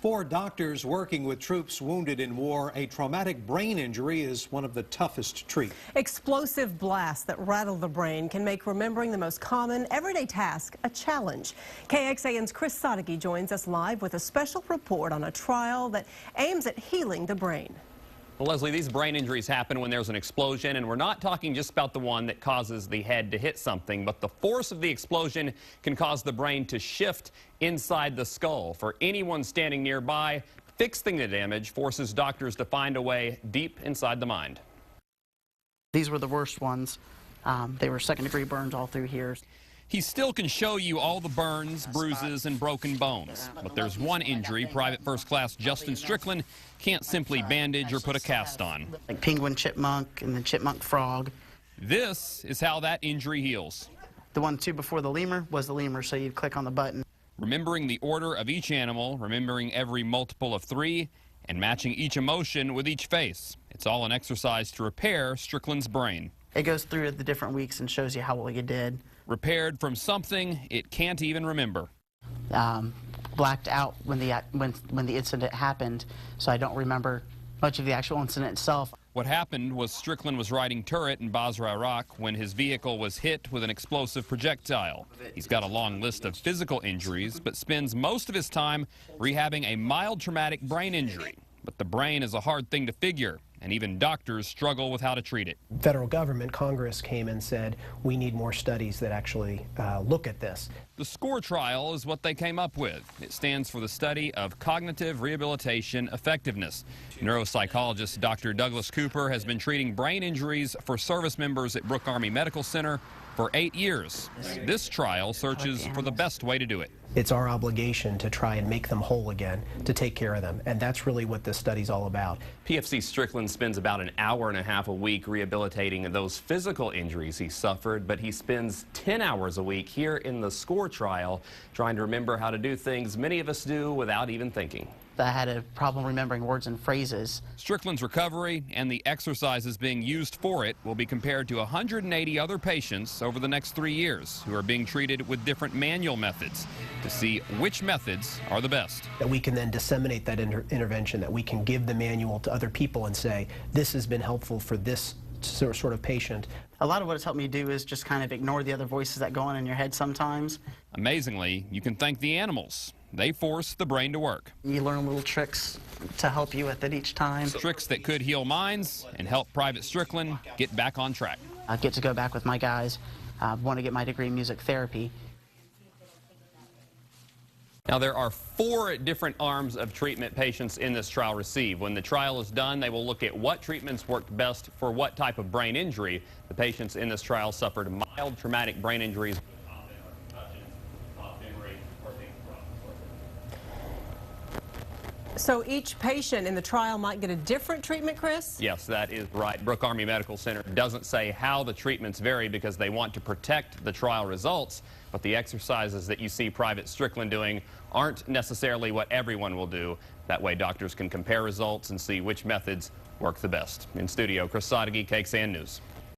For doctors working with troops wounded in war, a traumatic brain injury is one of the toughest to treat. Explosive blasts that rattle the brain can make remembering the most common everyday task a challenge. KXAN's Chris Sadeghi joins us live with a special report on a trial that aims at healing the brain. Well, Leslie, these brain injuries happen when there's an explosion, and we're not talking just about the one that causes the head to hit something, but the force of the explosion can cause the brain to shift inside the skull. For anyone standing nearby, fixing the damage forces doctors to find a way deep inside the mind. These were the worst ones. They were second-degree burns all through here. He still can show you all the burns, bruises, and broken bones. But there's one injury Private First Class Justin Strickland can't simply bandage or put a cast on. Like penguin chipmunk and the chipmunk frog. This is how that injury heals. The one before the lemur was the lemur, so you'd click on the button. Remembering the order of each animal, remembering every multiple of 3, and matching each emotion with each face. It's all an exercise to repair Strickland's brain. It goes through the different weeks and shows you how well you did. Repaired from something it can't even remember. Blacked out when the incident happened, so I don't remember much of the actual incident itself. What happened was Strickland was riding turret in Basra, Iraq, when his vehicle was hit with an explosive projectile. He's got a long list of physical injuries, but spends most of his time rehabbing a mild traumatic brain injury. But the brain is a hard thing to figure, and even doctors struggle with how to treat it. Federal government, Congress came and said, we need more studies that actually look at this. The SCORE trial is what they came up with. It stands for the Study of Cognitive Rehabilitation Effectiveness. Neuropsychologist Dr. Douglas Cooper has been treating brain injuries for service members at Brooke Army Medical Center for 8 years. This trial searches for the best way to do it. It's our obligation to try and make them whole again, to take care of them, and that's really what this study's all about. PFC Strickland spends about an hour and a half a week rehabilitating those physical injuries he suffered, but he spends 10 hours a week here in the SCORE trial trying to remember how to do things many of us do without even thinking. I had a problem remembering words and phrases. Strickland's recovery and the exercises being used for it will be compared to 180 other patients over the next 3 years who are being treated with different manual methods to see which methods are the best. That we can then disseminate that intervention, that we can give the manual to other people and say, this has been helpful for this sort of patient. A lot of what it's helped me do is just kind of ignore the other voices that go on in your head sometimes. Amazingly, you can thank the animals. They force the brain to work. You learn little tricks to help you with it each time. Tricks that could heal minds and help Private Strickland get back on track. I get to go back with my guys. Want to get my degree in music therapy. Now, there are 4 different arms of treatment patients in this trial receive. When the trial is done, they will look at what treatments worked best for what type of brain injury. The patients in this trial suffered mild traumatic brain injuries. So each patient in the trial might get a different treatment, Chris? Yes, that is right. Brooke Army Medical Center doesn't say how the treatments vary because they want to protect the trial results, but the exercises that you see Private Strickland doing aren't necessarily what everyone will do. That way doctors can compare results and see which methods work the best. In studio, Chris Sadeghi, KXAN News.